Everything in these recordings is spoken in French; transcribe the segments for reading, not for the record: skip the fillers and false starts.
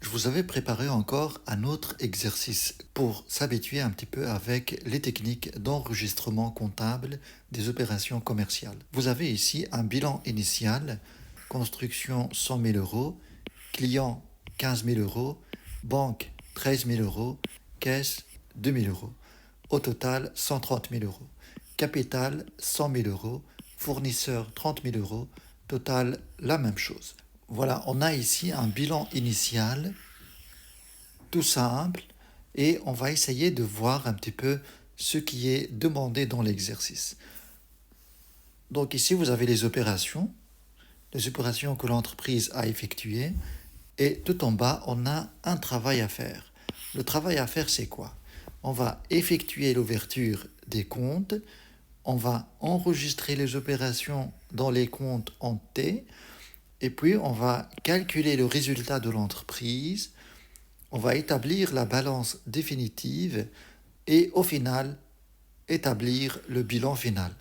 Je vous avais préparé encore un autre exercice pour s'habituer un petit peu avec les techniques d'enregistrement comptable des opérations commerciales. Vous avez ici un bilan initial, construction 100 000 euros, client 15 000 euros, banque 13 000 euros, caisse 2 000 euros. Au total 130 000 euros. Capital 100 000 euros, fournisseur 30 000 euros, total la même chose. Voilà, on a ici un bilan initial tout simple et on va essayer de voir un petit peu ce qui est demandé dans l'exercice. Donc ici, vous avez les opérations que l'entreprise a effectuées et tout en bas, on a un travail à faire. Le travail à faire, c'est quoi? On va effectuer l'ouverture des comptes, on va enregistrer les opérations dans les comptes en T, et puis on va calculer le résultat de l'entreprise, on va établir la balance définitive et au final établir le bilan final.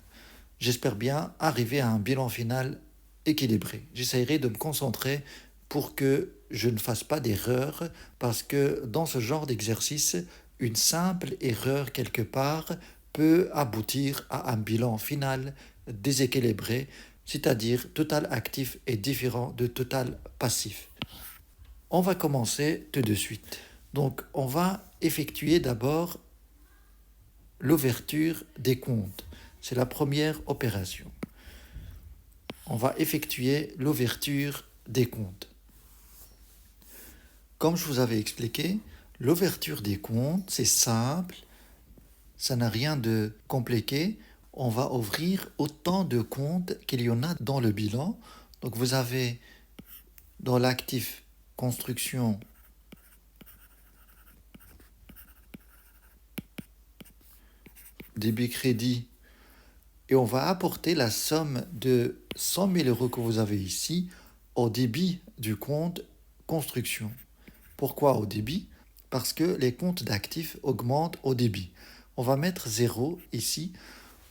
J'espère bien arriver à un bilan final équilibré. J'essaierai de me concentrer pour que je ne fasse pas d'erreur parce que dans ce genre d'exercice, une simple erreur quelque part peut aboutir à un bilan final déséquilibré, c'est-à-dire total actif est différent de total passif. On va commencer tout de suite. Donc, on va effectuer d'abord l'ouverture des comptes. C'est la première opération. On va effectuer l'ouverture des comptes. Comme je vous avais expliqué, l'ouverture des comptes, c'est simple, ça n'a rien de compliqué. On va ouvrir autant de comptes qu'il y en a dans le bilan. Donc, vous avez dans l'actif construction débit crédit et on va apporter la somme de 100 000 euros que vous avez ici au débit du compte construction. Pourquoi au débit? Parce que les comptes d'actifs augmentent au débit. On va mettre 0 ici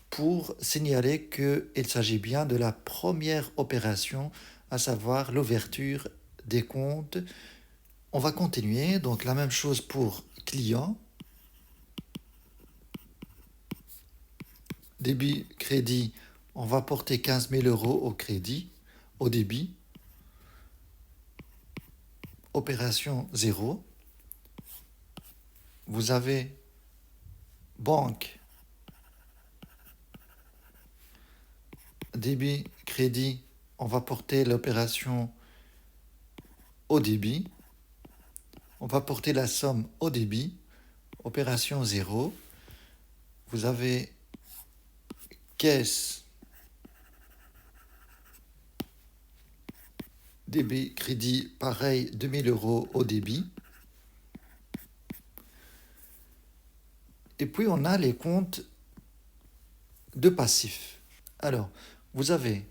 pour signaler qu'il s'agit bien de la première opération, à savoir l'ouverture des comptes. On va continuer, donc la même chose pour client. Débit crédit, on va porter 15 000 euros au crédit, au débit. Opération 0. Vous avez banque, débit, crédit, on va porter l'opération au débit. On va porter la somme au débit. Opération 0. Vous avez caisse, débit, crédit, pareil, 2 000 euros au débit. Et puis on a les comptes de passifs. Alors, vous avez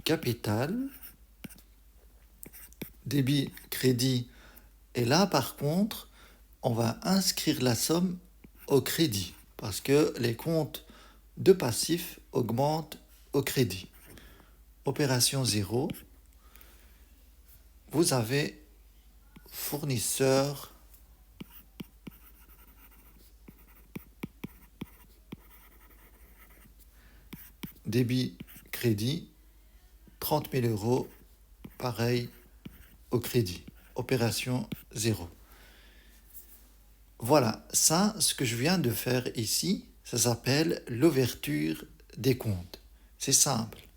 capital, débit, crédit, et là par contre, on va inscrire la somme au crédit parce que les comptes de passifs augmentent au crédit. Opération 0, vous avez fournisseur, débit, crédit, 30 000 euros, pareil au crédit. Opération 0. Voilà, ça, ce que je viens de faire ici, ça s'appelle l'ouverture des comptes. C'est simple.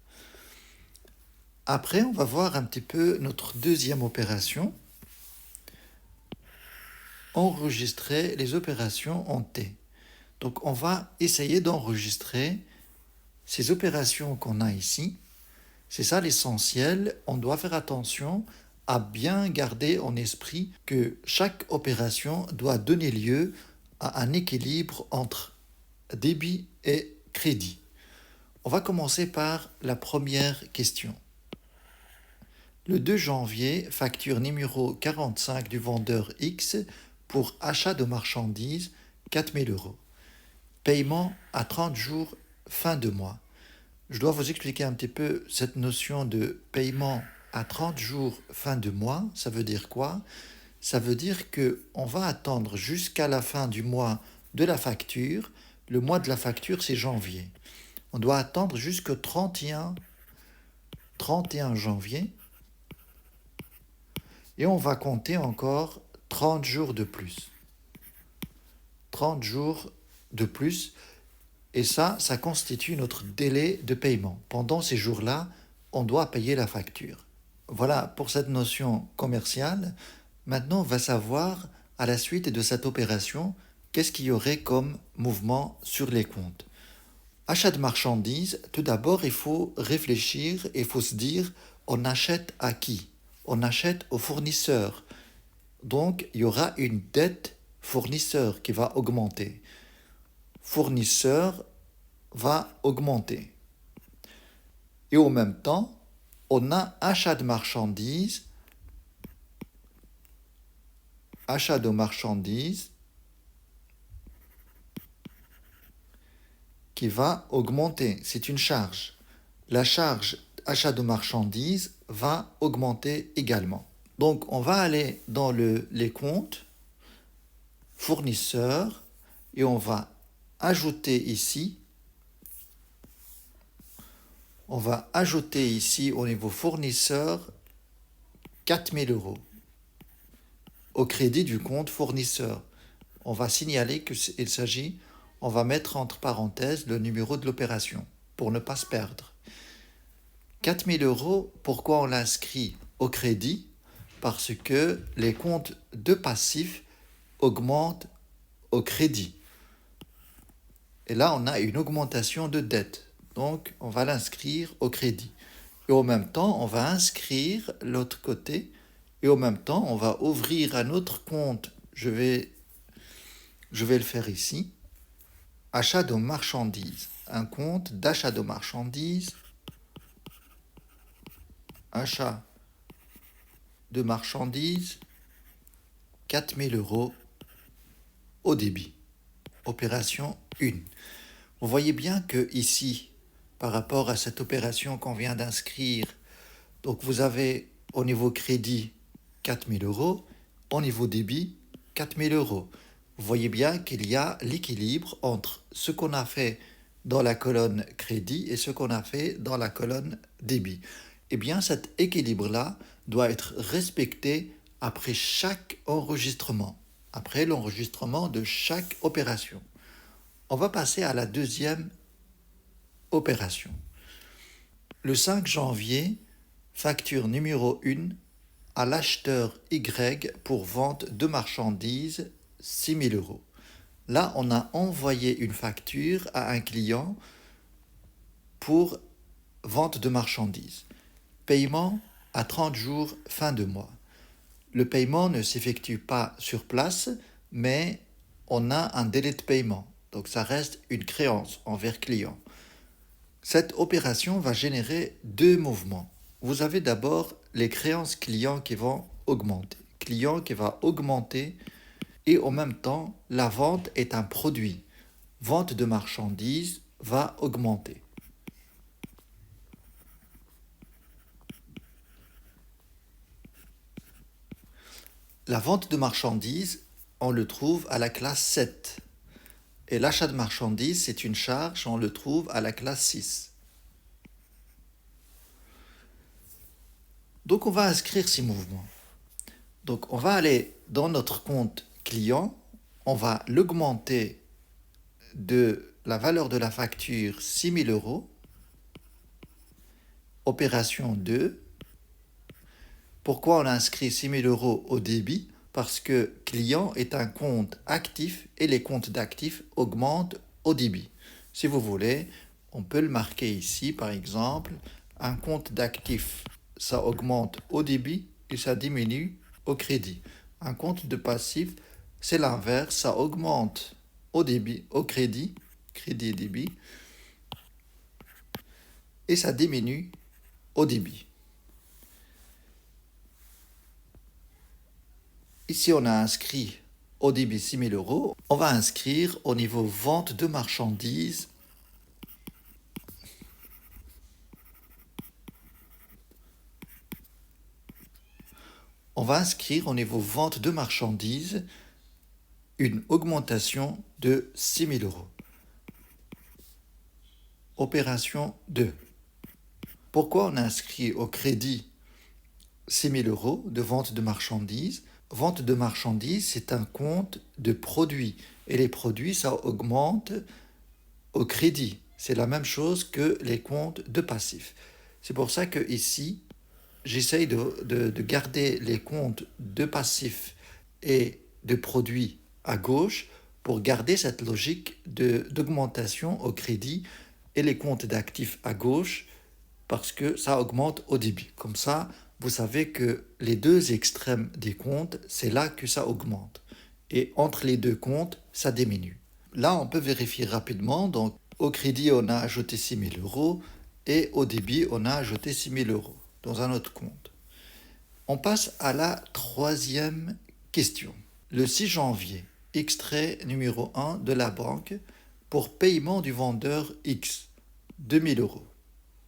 Après, on va voir un petit peu notre deuxième opération. Enregistrer les opérations en T. Donc, on va essayer d'enregistrer ces opérations qu'on a ici. C'est ça l'essentiel. On doit faire attention à bien garder en esprit que chaque opération doit donner lieu à un équilibre entre débit et crédit. On va commencer par la première question. Le 2 janvier, facture numéro 45 du vendeur X pour achat de marchandises, 4 000 euros. Paiement à 30 jours, fin de mois. Je dois vous expliquer un petit peu cette notion de paiement à 30 jours fin de mois, ça veut dire quoi? Ça veut dire qu'on va attendre jusqu'à la fin du mois de la facture. Le mois de la facture, c'est janvier. On doit attendre jusqu'au 31 janvier et on va compter encore 30 jours de plus. 30 jours de plus et ça constitue notre délai de paiement. Pendant ces jours-là, on doit payer la facture. Voilà pour cette notion commerciale. Maintenant, on va savoir, à la suite de cette opération, qu'est-ce qu'il y aurait comme mouvement sur les comptes. Achat de marchandises, tout d'abord, il faut réfléchir, il faut se dire, on achète à qui? On achète au fournisseur. Donc, il y aura une dette fournisseur qui va augmenter. Fournisseur va augmenter. Et en même temps, on a achat de marchandises qui va augmenter. C'est une charge. La charge achat de marchandises va augmenter également. Donc, on va aller dans les comptes fournisseurs et on va ajouter ici au niveau fournisseur 4 000 euros au crédit du compte fournisseur. On va signaler qu'il s'agit, on va mettre entre parenthèses le numéro de l'opération pour ne pas se perdre. 4 000 euros, pourquoi on l'inscrit au crédit? Parce que les comptes de passifs augmentent au crédit. Et là, on a une augmentation de dette. Donc, on va l'inscrire au crédit. Et en même temps, on va inscrire l'autre côté. Et en même temps, on va ouvrir un autre compte. Je vais le faire ici. Achat de marchandises. Un compte d'achat de marchandises. Achat de marchandises. 4 000 euros au débit. Opération 1. Vous voyez bien que ici, par rapport à cette opération qu'on vient d'inscrire, donc vous avez au niveau crédit 4 000 euros, au niveau débit 4 000 euros. Vous voyez bien qu'il y a l'équilibre entre ce qu'on a fait dans la colonne crédit et ce qu'on a fait dans la colonne débit. Eh bien, cet équilibre-là doit être respecté après chaque enregistrement, après l'enregistrement de chaque opération. On va passer à la deuxième opération. Le 5 janvier, facture numéro 1 à l'acheteur Y pour vente de marchandises 6 000 euros. Là, on a envoyé une facture à un client pour vente de marchandises. Paiement à 30 jours fin de mois. Le paiement ne s'effectue pas sur place, mais on a un délai de paiement. Donc ça reste une créance envers client. Cette opération va générer deux mouvements. Vous avez d'abord les créances clients qui vont augmenter. Client qui va augmenter et en même temps, la vente est un produit. Vente de marchandises va augmenter. La vente de marchandises, on le trouve à la classe 7. Et l'achat de marchandises, c'est une charge, on le trouve à la classe 6. Donc on va inscrire ces mouvements. Donc on va aller dans notre compte client, on va l'augmenter de la valeur de la facture 6 000 euros. Opération 2. Pourquoi on a inscrit 6 000 euros au débit? Parce que client est un compte actif et les comptes d'actifs augmentent au débit. Si vous voulez, on peut le marquer ici, par exemple, un compte d'actifs, ça augmente au débit et ça diminue au crédit. Un compte de passif, c'est l'inverse, ça augmente au débit, au crédit et débit, et ça diminue au débit. Ici, on a inscrit au débit 6 000 euros. On va inscrire au niveau vente de marchandises on va inscrire au niveau vente de marchandises une augmentation de 6 000 euros. Opération 2. Pourquoi on inscrit au crédit 6 000 euros de vente de marchandises? Vente de marchandises, c'est un compte de produits. Et les produits, ça augmente au crédit. C'est la même chose que les comptes de passifs. C'est pour ça que ici, j'essaye de garder les comptes de passifs et de produits à gauche pour garder cette logique d'augmentation au crédit et les comptes d'actifs à gauche parce que ça augmente au débit. Comme ça, vous savez que les deux extrêmes des comptes, c'est là que ça augmente. Et entre les deux comptes, ça diminue. Là, on peut vérifier rapidement. Donc, au crédit, on a ajouté 6 000 euros et au débit, on a ajouté 6 000 euros dans un autre compte. On passe à la troisième question. Le 6 janvier, extrait numéro 1 de la banque pour paiement du vendeur X, 2 000 euros.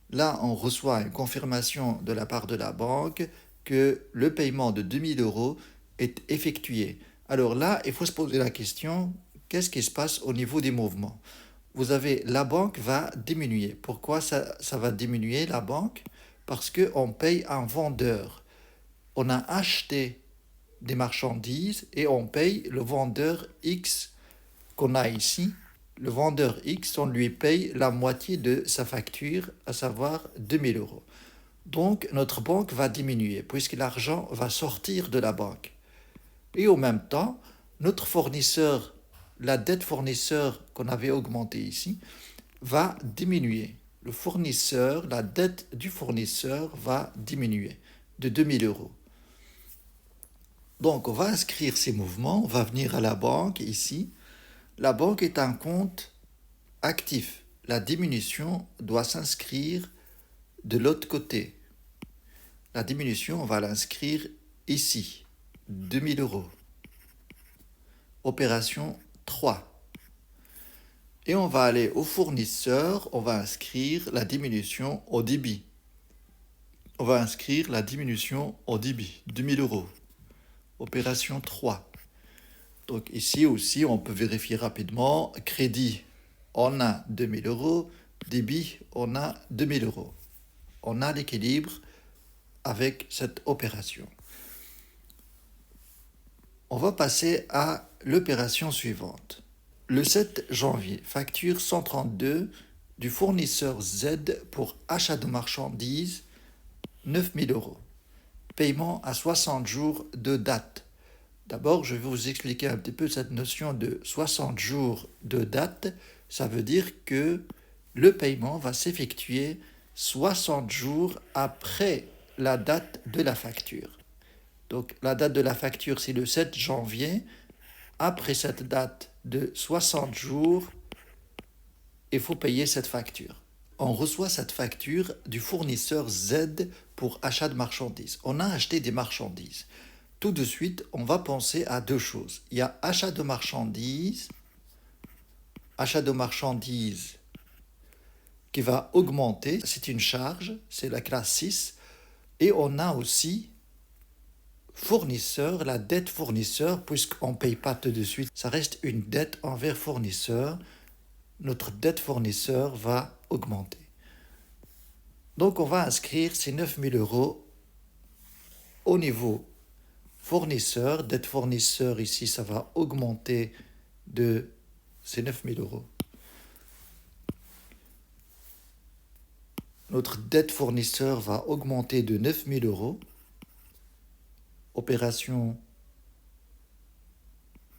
Là, on reçoit une confirmation de la part de la banque que le paiement de 2 000 euros est effectué. Alors là, il faut se poser la question, qu'est-ce qui se passe au niveau des mouvements? Vous avez, la banque va diminuer. Pourquoi ça va diminuer, la banque? Parce qu'on paye un vendeur. On a acheté des marchandises et on paye le vendeur X qu'on a ici. Le vendeur X, on lui paye la moitié de sa facture, à savoir 2 000 euros. Donc, notre banque va diminuer puisque l'argent va sortir de la banque. Et en même temps, notre fournisseur, la dette fournisseur qu'on avait augmentée ici, va diminuer. Le fournisseur, la dette du fournisseur va diminuer de 2 000 euros. Donc, on va inscrire ces mouvements, on va venir à la banque ici. La banque est un compte actif. La diminution doit s'inscrire de l'autre côté. La diminution, on va l'inscrire ici, 2 000 euros. Opération 3. Et on va aller au fournisseur, on va inscrire la diminution au débit. On va inscrire la diminution au débit, 2 000 euros. Opération 3. Donc ici aussi, on peut vérifier rapidement. Crédit, on a 2 000 euros. Débit, on a 2 000 euros. On a l'équilibre avec cette opération. On va passer à l'opération suivante. Le 7 janvier, facture 132 du fournisseur Z pour achat de marchandises, 9 000 euros. Paiement à 60 jours de date. D'abord, je vais vous expliquer un petit peu cette notion de 60 jours de date. Ça veut dire que le paiement va s'effectuer 60 jours après la date de la facture. Donc, la date de la facture, c'est le 7 janvier. Après cette date de 60 jours, il faut payer cette facture. On reçoit cette facture du fournisseur Z pour achat de marchandises. On a acheté des marchandises. Tout de suite, on va penser à deux choses. Il y a achat de marchandises qui va augmenter, c'est une charge, c'est la classe 6. Et on a aussi fournisseur, la dette fournisseur, puisqu'on ne paye pas tout de suite, ça reste une dette envers fournisseur. Notre dette fournisseur va augmenter. Donc on va inscrire ces 9 000 euros au niveau fournisseur. Dette fournisseur ici, ça va augmenter de ces 9 000 euros. Notre dette fournisseur va augmenter de 9 000 euros. Opération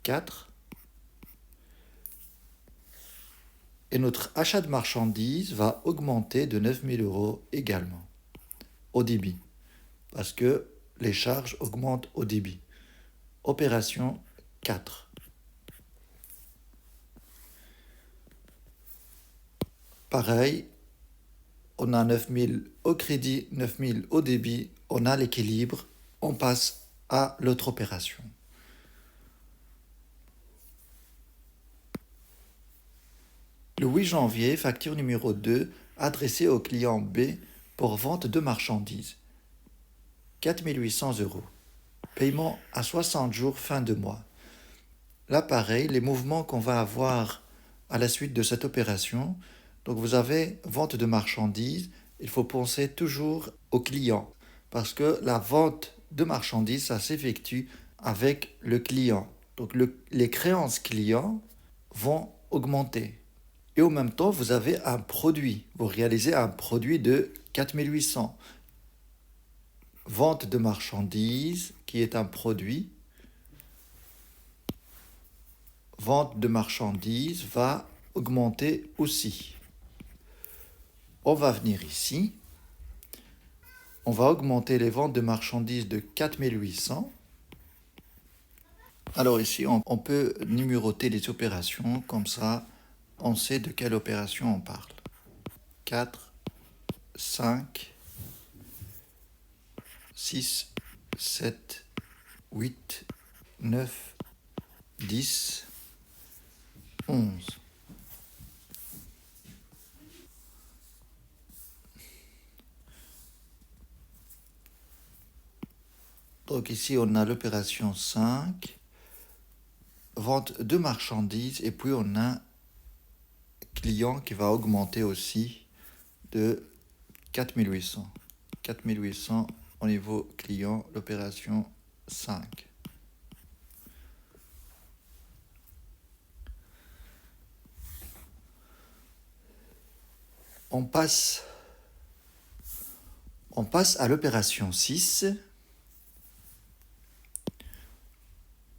4. Et notre achat de marchandises va augmenter de 9 000 euros également, au débit, parce que les charges augmentent au débit. Opération 4. Pareil, on a 9 000 au crédit, 9 000 au débit, on a l'équilibre, on passe à l'autre opération. Le 8 janvier, facture numéro 2, adressée au client B pour vente de marchandises. 4 800 euros. Paiement à 60 jours fin de mois. Là, pareil, les mouvements qu'on va avoir à la suite de cette opération. Donc, vous avez vente de marchandises. Il faut penser toujours au client parce que la vente de marchandises, ça s'effectue avec le client. Donc, les créances clients vont augmenter. Et en même temps, vous avez un produit. Vous réalisez un produit de 4800. Vente de marchandises, qui est un produit. Vente de marchandises va augmenter aussi. On va venir ici. On va augmenter les ventes de marchandises de 4800. Alors ici, on peut numéroter les opérations, comme ça, on sait de quelle opération on parle. 4, 5, 6, 7, 8, 9, 10, 11. Donc ici, on a l'opération 5, vente de marchandises, et puis on a client qui va augmenter aussi de 4800. 4800 au niveau client, l'opération 5. On passe à l'opération 6.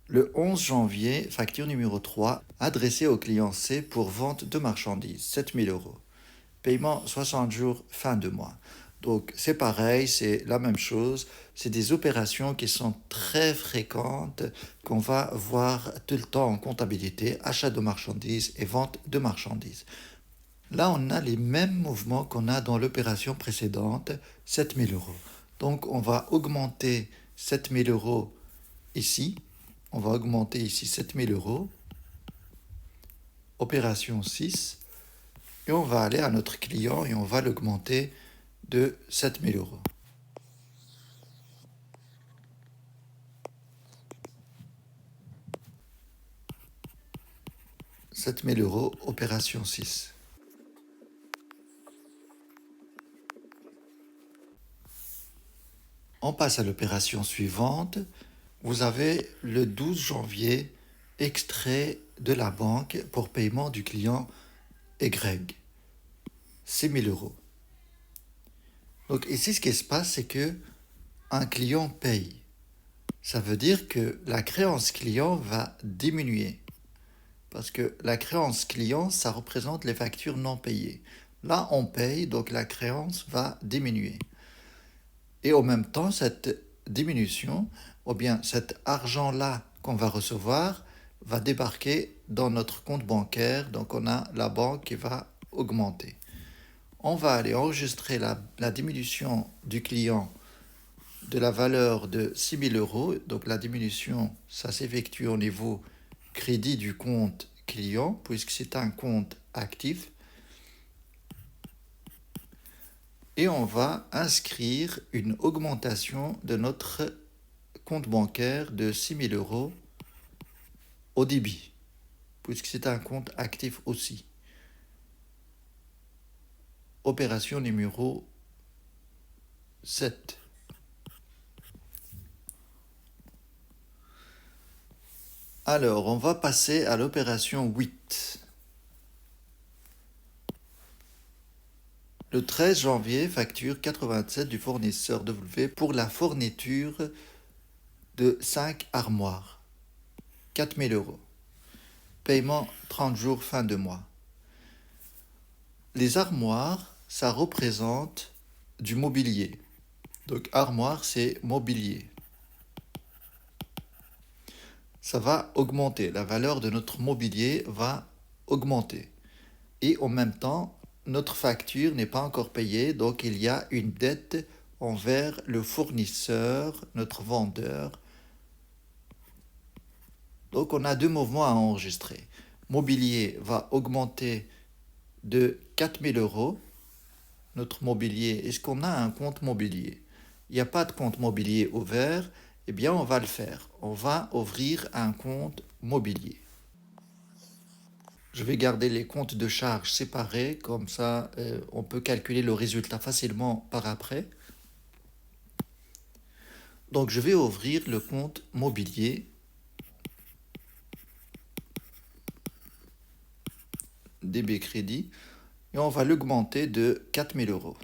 Le 11 janvier, facture numéro 3, adressée au client C pour vente de marchandises, 7000 euros. Paiement 60 jours, fin de mois. Donc c'est pareil, c'est la même chose. C'est des opérations qui sont très fréquentes, qu'on va voir tout le temps en comptabilité, achat de marchandises et vente de marchandises. Là, on a les mêmes mouvements qu'on a dans l'opération précédente, 7000 euros. Donc on va augmenter 7000 euros ici. On va augmenter ici 7000 euros. Opération 6. Et on va aller à notre client et on va l'augmenter de 7000 euros. « 7000 euros, opération 6. On passe à l'opération suivante. Vous avez le 12 janvier extrait de la banque pour paiement du client Y. 6000 euros. Donc ici, ce qui se passe, c'est que un client paye. Ça veut dire que la créance client va diminuer. Parce que la créance client, ça représente les factures non payées. Là, on paye, donc la créance va diminuer. Et en même temps, cette diminution, ou bien cet argent-là qu'on va recevoir, va débarquer dans notre compte bancaire. Donc on a la banque qui va augmenter. On va aller enregistrer la diminution du client de la valeur de 6000 euros. Donc la diminution, ça s'effectue au niveau crédit du compte client, puisque c'est un compte actif. Et on va inscrire une augmentation de notre compte bancaire de 6000 euros au débit, puisque c'est un compte actif aussi. Opération numéro 7. Alors, on va passer à l'opération 8. Le 13 janvier, facture 87 du fournisseur W pour la fourniture de 5 armoires. 4000 euros. Paiement 30 jours fin de mois. Les armoires, ça représente du mobilier. Donc armoire, c'est mobilier. Ça va augmenter. La valeur de notre mobilier va augmenter. Et en même temps, notre facture n'est pas encore payée, donc il y a une dette envers le fournisseur, notre vendeur. Donc on a deux mouvements à enregistrer. Mobilier va augmenter de 4000 euros. Notre mobilier, est-ce qu'on a un compte mobilier? Il n'y a pas de compte mobilier ouvert Eh bien, on va le faire. On va ouvrir un compte mobilier. Je vais garder les comptes de charge séparés, comme ça on peut calculer le résultat facilement par après. Donc je vais ouvrir le compte mobilier DB Crédit et on va l'augmenter de 4000 euros.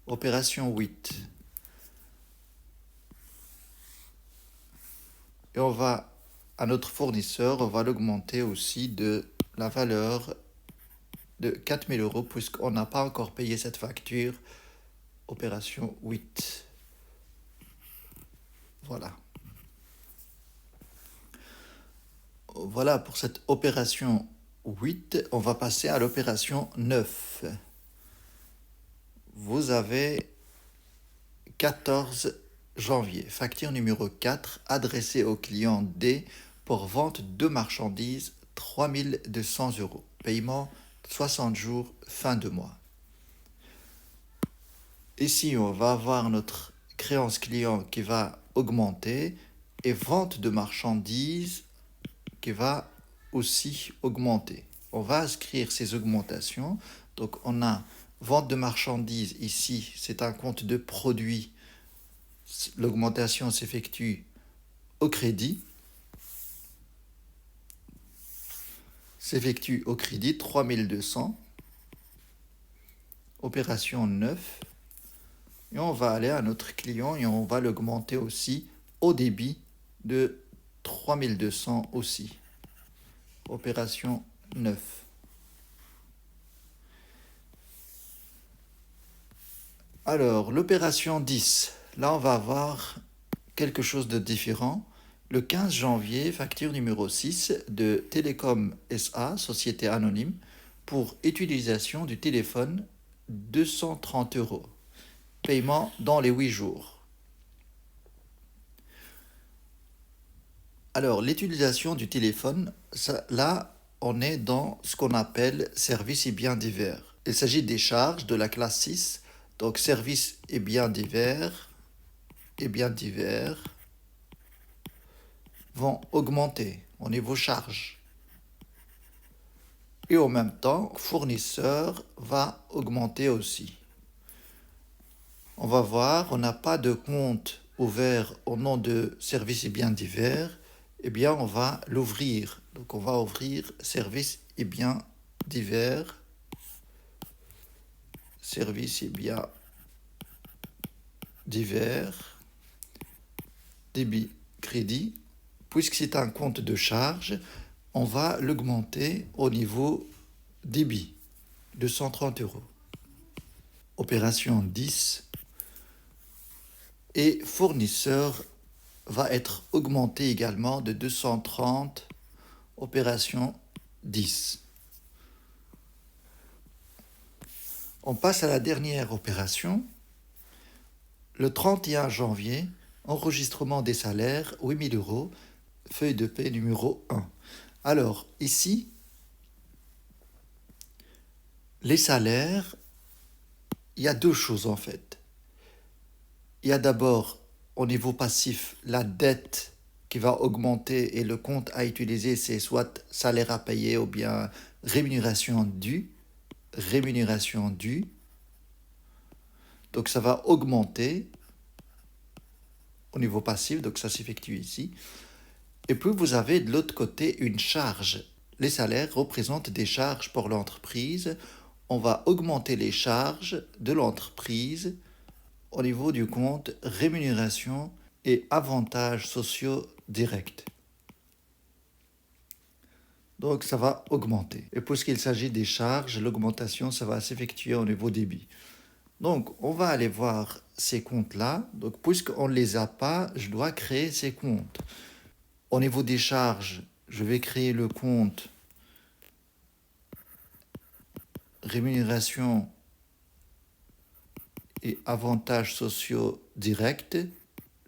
Opération 8. Et on va, à notre fournisseur, on va l'augmenter aussi de la valeur de 4000 euros puisqu'on n'a pas encore payé cette facture. Opération 8. Voilà. Voilà pour cette opération 8. On va passer à l'opération 9. Vous avez 14 janvier, facture numéro 4 adressée au client D pour vente de marchandises 3200 euros. Paiement 60 jours, fin de mois. Ici, on va avoir notre créance client qui va augmenter et vente de marchandises qui va aussi augmenter. On va inscrire ces augmentations. Donc, on a vente de marchandises ici, c'est un compte de produits. L'augmentation s'effectue au crédit. S'effectue au crédit 3200. Opération 9. Et on va aller à notre client et on va l'augmenter aussi au débit de 3200 aussi. Opération 9. Alors, l'opération 10. Là, on va avoir quelque chose de différent. Le 15 janvier, facture numéro 6 de Télécom SA, société anonyme, pour utilisation du téléphone, 230 euros. Paiement dans les 8 jours. Alors, l'utilisation du téléphone, là, on est dans ce qu'on appelle services et biens divers. Il s'agit des charges de la classe 6, donc services et biens divers vont augmenter au niveau charge. Et en même temps, fournisseur va augmenter aussi. On va voir, on n'a pas de compte ouvert au nom de services et biens divers. Eh bien, on va l'ouvrir. Donc, on va ouvrir services et biens divers. Services et biens divers. Débit crédit. Puisque c'est un compte de charge, on va l'augmenter au niveau débit, 230 euros. Opération 10. Et fournisseur va être augmenté également de 230, opération 10. On passe à la dernière opération. Le 31 janvier, enregistrement des salaires, 8 000 euros, feuille de paie numéro 1. Alors, ici, les salaires, il y a deux choses en fait. Il y a d'abord, au niveau passif, la dette qui va augmenter et le compte à utiliser, c'est soit salaire à payer ou bien rémunération due. Rémunération due. Donc ça va augmenter au niveau passif, donc ça s'effectue ici. Et puis vous avez de l'autre côté une charge. Les salaires représentent des charges pour l'entreprise. On va augmenter les charges de l'entreprise au niveau du compte rémunération et avantages sociaux directs. Donc ça va augmenter. Et puisqu'il s'agit des charges, l'augmentation, ça va s'effectuer au niveau débit. Donc on va aller voir ces comptes-là. Donc puisqu'on ne les a pas, je dois créer ces comptes. Au niveau des charges, je vais créer le compte rémunération et avantages sociaux directs.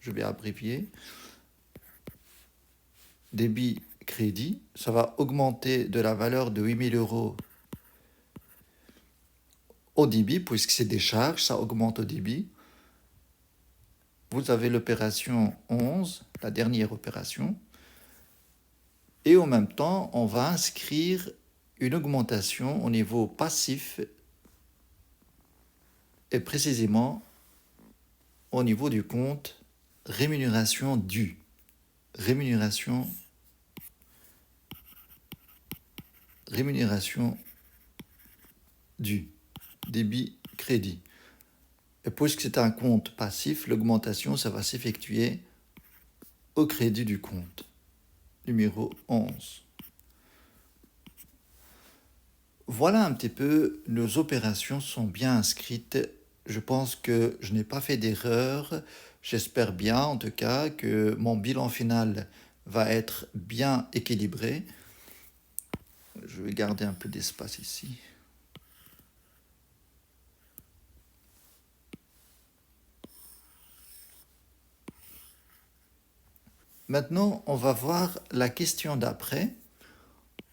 Je vais abrévier. Débit crédit, ça va augmenter de la valeur de 8 000 euros au débit, puisque c'est des charges, ça augmente au débit. vous avez l'opération 11, la dernière opération, et en même temps, on va inscrire une augmentation au niveau passif et précisément au niveau du compte rémunération due. Rémunération due. Débit crédit. Et puisque c'est un compte passif, l'augmentation, ça va s'effectuer au crédit du compte. Numéro 11. Voilà un petit peu, nos opérations sont bien inscrites. Je pense que je n'ai pas fait d'erreur. J'espère bien, en tout cas, que mon bilan final va être bien équilibré. Je vais garder un peu d'espace ici. Maintenant, on va voir la question d'après.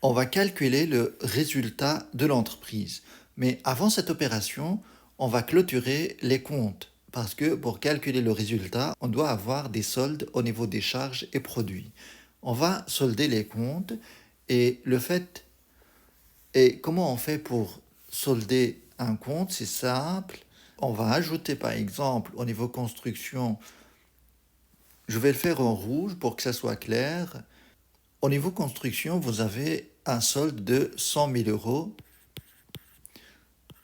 On va calculer le résultat de l'entreprise. Mais avant cette opération, on va clôturer les comptes. Parce que pour calculer le résultat, on doit avoir des soldes au niveau des charges et produits. On va solder les comptes et le fait et comment on fait pour solder un compte? C'est simple. On va ajouter par exemple au niveau construction, je vais le faire en rouge pour que ça soit clair. Au niveau construction, vous avez un solde de 100 000 euros.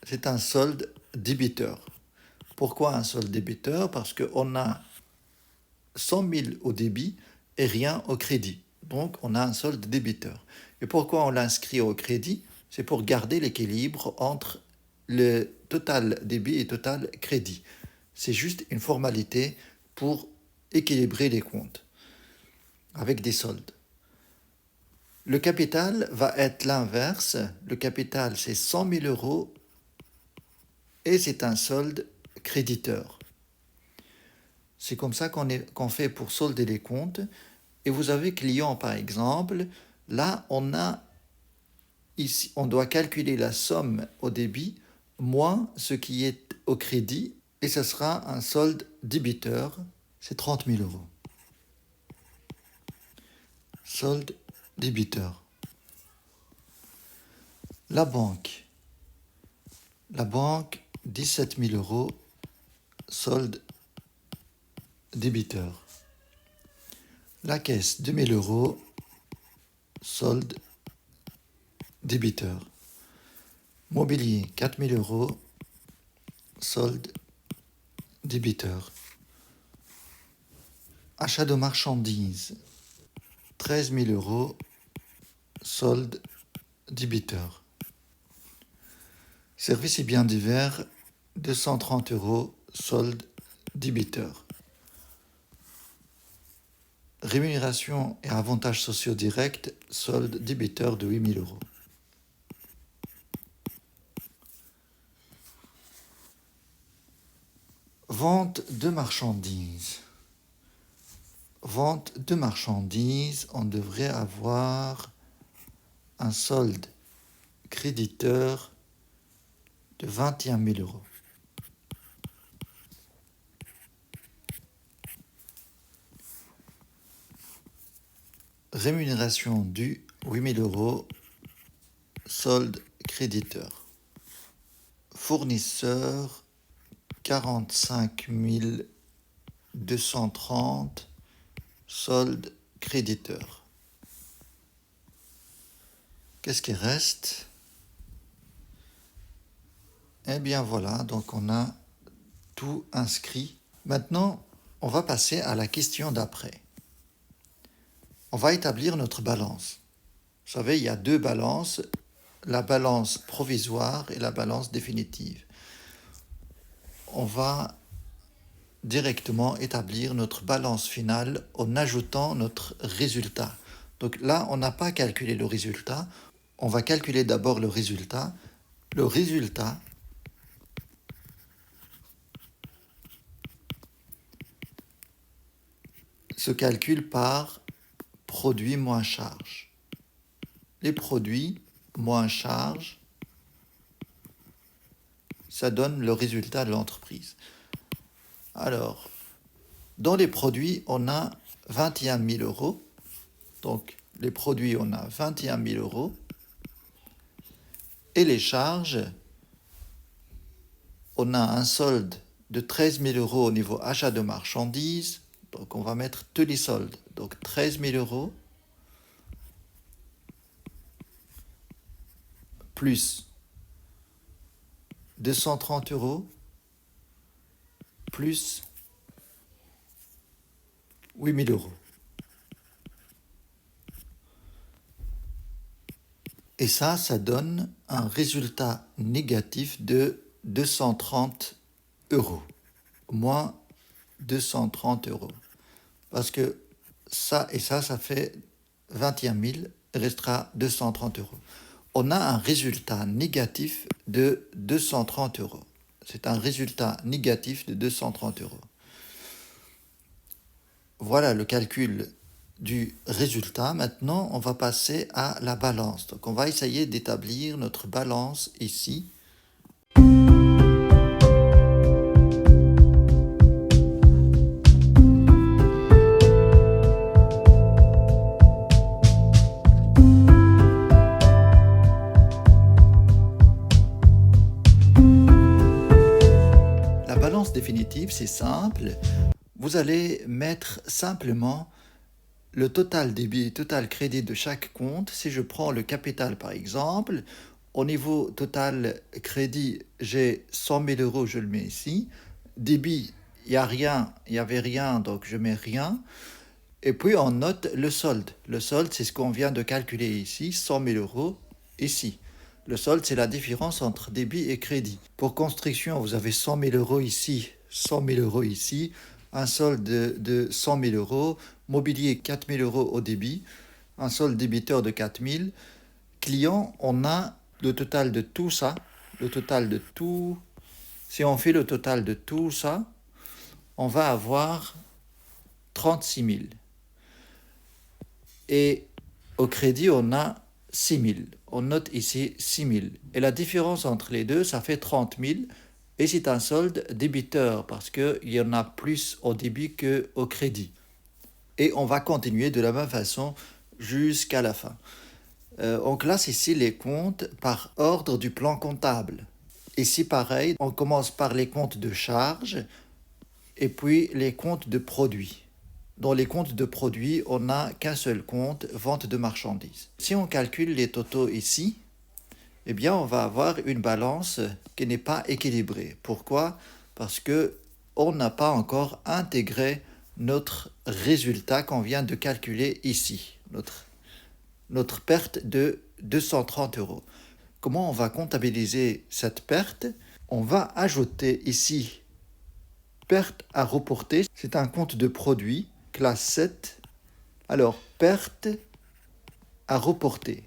C'est un solde débiteur. Pourquoi un solde débiteur? Parce qu'on a 100 000 au débit et rien au crédit. Donc on a un solde débiteur. Et pourquoi on l'inscrit au crédit? C'est pour garder l'équilibre entre le total débit et total crédit. C'est juste une formalité pour équilibrer les comptes avec des soldes. Le capital va être l'inverse. Le capital, c'est 100 000 euros et c'est un solde créditeur. C'est comme ça qu'on fait pour solder les comptes. Et vous avez client, par exemple. Là, ici, on doit calculer la somme au débit moins ce qui est au crédit. Et ce sera un solde débiteur. C'est 30 000 euros. Solde débiteur. La banque. 17 000 euros. Solde débiteur. La caisse, 2 000 euros. Solde débiteur. Mobilier, 4 000 euros. Solde débiteur. Achat de marchandises, 13 000 euros. Solde débiteur. Services et biens divers, 230 euros. Solde débiteur. Rémunération et avantages sociaux directs, solde débiteur de 8 000 euros. Vente de marchandises. Vente de marchandises, on devrait avoir un solde créditeur de 21 000 euros. Rémunération due, 8 000 euros. Solde créditeur. Fournisseur, 45 230. Solde créditeur. Qu'est-ce qui reste? Eh bien voilà, donc on a tout inscrit. Maintenant, on va passer à la question d'après. On va établir notre balance. Vous savez, il y a deux balances, la balance provisoire et la balance définitive. On va directement établir notre balance finale en ajoutant notre résultat. Donc là, on n'a pas calculé le résultat. On va calculer d'abord le résultat. Le résultat se calcule par produit moins charge. Les produits moins charge, ça donne le résultat de l'entreprise. Alors, Dans les produits, on a 21 000 euros. Donc, les produits, on a 21 000 euros. Et les charges, on a un solde de 13 000 euros au niveau achat de marchandises. Donc, on va mettre tous les soldes. Donc, 13 000 euros plus 230 euros plus 8 000 euros. Et ça donne un résultat négatif de 230 euros. Moins 230 euros. Parce que ça et ça fait 21 000, il restera 230 euros. On a un résultat négatif de 230 euros. C'est un résultat négatif de 230 euros. Voilà le calcul du résultat. Maintenant, on va passer à la balance. Donc, on va essayer d'établir notre balance ici. La balance définitive, c'est simple. Vous allez mettre simplement le total débit et total crédit de chaque compte. Si je prends le capital par exemple, au niveau total crédit, j'ai 100 000 euros, je le mets ici. Débit, il n'y avait rien, donc je mets rien. Et puis on note le solde. Le solde, c'est ce qu'on vient de calculer ici, 100 000 euros ici. Le solde, c'est la différence entre débit et crédit. Pour construction, vous avez 100 000 euros ici, 100 000 euros ici, un solde de 100 000 euros, mobilier 4 000 euros au débit, un solde débiteur de 4 000. Client, on a le total de tout ça, le total de tout. Si on fait le total de tout ça, on va avoir 36 000. Et au crédit, on a 6 000. On note ici 6 000. Et la différence entre les deux, ça fait 30 000. Et c'est un solde débiteur parce qu'il y en a plus au débit qu'au crédit. Et on va continuer de la même façon jusqu'à la fin. On classe ici les comptes par ordre du plan comptable. Ici, pareil, on commence par les comptes de charges et puis les comptes de produits. Dans les comptes de produits, on n'a qu'un seul compte, vente de marchandises. Si on calcule les totaux ici, eh bien, on va avoir une balance qui n'est pas équilibrée. Pourquoi ? Parce qu'on n'a pas encore intégré notre résultat qu'on vient de calculer ici, notre perte de 230 euros. Comment on va comptabiliser cette perte ? On va ajouter ici perte à reporter. C'est un compte de produit, classe 7. Alors, perte à reporter.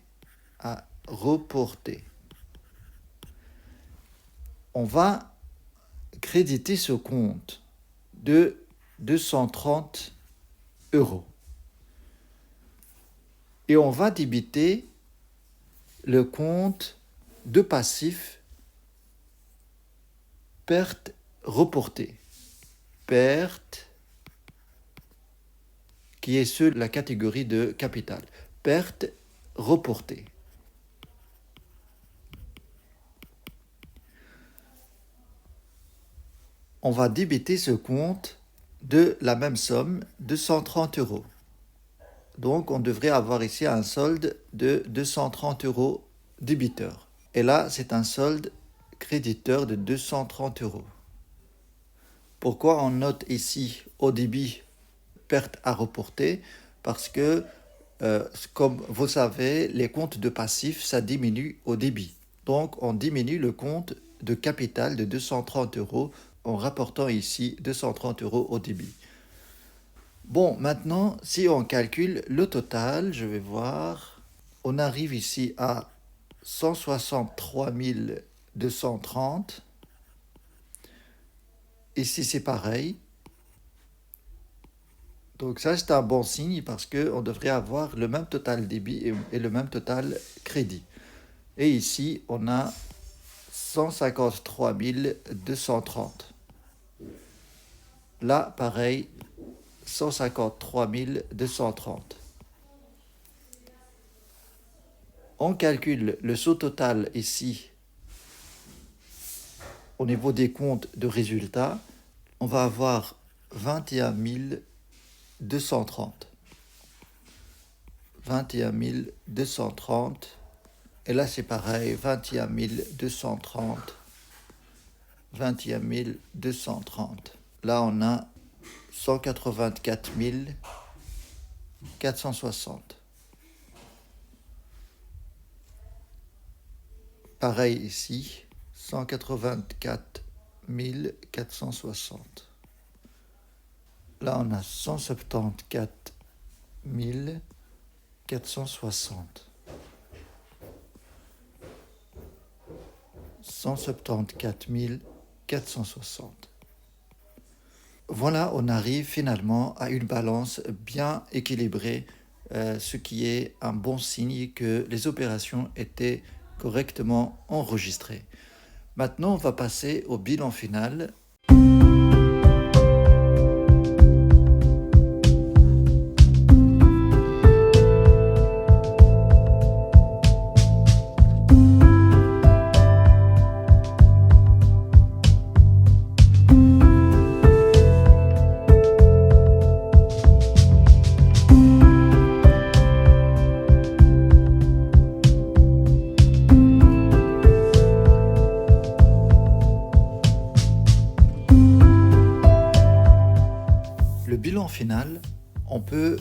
À reporter. On va créditer ce compte de 230 euros. Et on va débiter le compte de passif perte reportée. Perte qui est sur la catégorie de capital. Perte reportée. On va débiter ce compte de la même somme, 230 euros. Donc, on devrait avoir ici un solde de 230 euros débiteur. Et là, c'est un solde créditeur de 230 euros. Pourquoi on note ici au débit perte à reporter ? Parce que, comme vous savez, les comptes de passif, ça diminue au débit. Donc, on diminue le compte de capital de 230 euros en rapportant ici 230 euros au débit. Bon, maintenant, si on calcule le total, je vais voir, on arrive ici à 163 230. Ici, c'est pareil. Donc ça, c'est un bon signe parce qu'on devrait avoir le même total débit et le même total crédit. Et ici, on a 153 230. Là, pareil, 153 230. On calcule le saut total ici au niveau des comptes de résultats. On va avoir 21 230. 21 230. Et là, c'est pareil, 21 230. 21 230. Là, on a 184 460. Pareil ici, 184 460. Là, on a 174 460. 174 460. Voilà, on arrive finalement à une balance bien équilibrée, ce qui est un bon signe que les opérations étaient correctement enregistrées. Maintenant, on va passer au bilan final. Le bilan final, on peut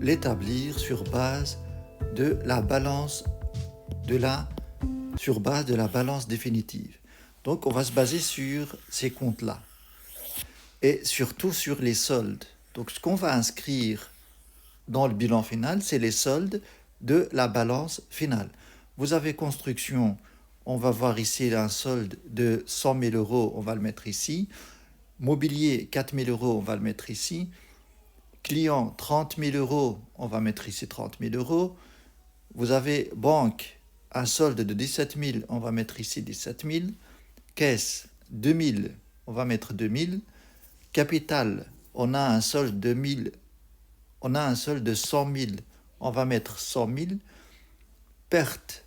l'établir sur base de la balance définitive. Donc, on va se baser sur ces comptes-là et surtout sur les soldes. Donc, ce qu'on va inscrire dans le bilan final, c'est les soldes de la balance finale. Vous avez construction, on va voir ici un solde de 100 000 euros, on va le mettre ici. Mobilier, 4 000 euros, on va le mettre ici. Client, 30 000 euros, on va mettre ici 30 000 euros. Vous avez banque, un solde de 17 000, on va mettre ici 17 000. Caisse, 2 000, on va mettre 2 000. Capital, on a un solde de 1 000, on a un solde de 100 000, on va mettre 100 000. Perte,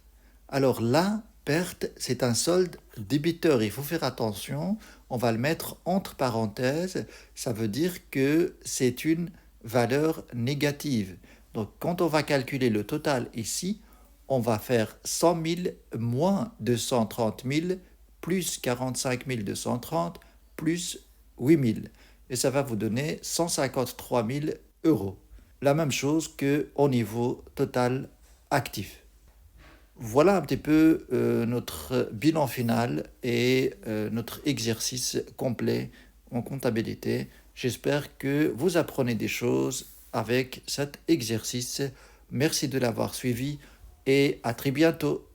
alors là, perte, c'est un solde débiteur. Il faut faire attention, on va le mettre entre parenthèses. Ça veut dire que c'est une valeur négative. Donc, quand on va calculer le total ici, on va faire 100 000 moins 230 000 plus 45 230 plus 8 000. Et ça va vous donner 153 000 euros. La même chose qu'au niveau total actif. Voilà un petit peu notre bilan final et notre exercice complet en comptabilité. J'espère que vous apprenez des choses avec cet exercice. Merci de l'avoir suivi et à très bientôt.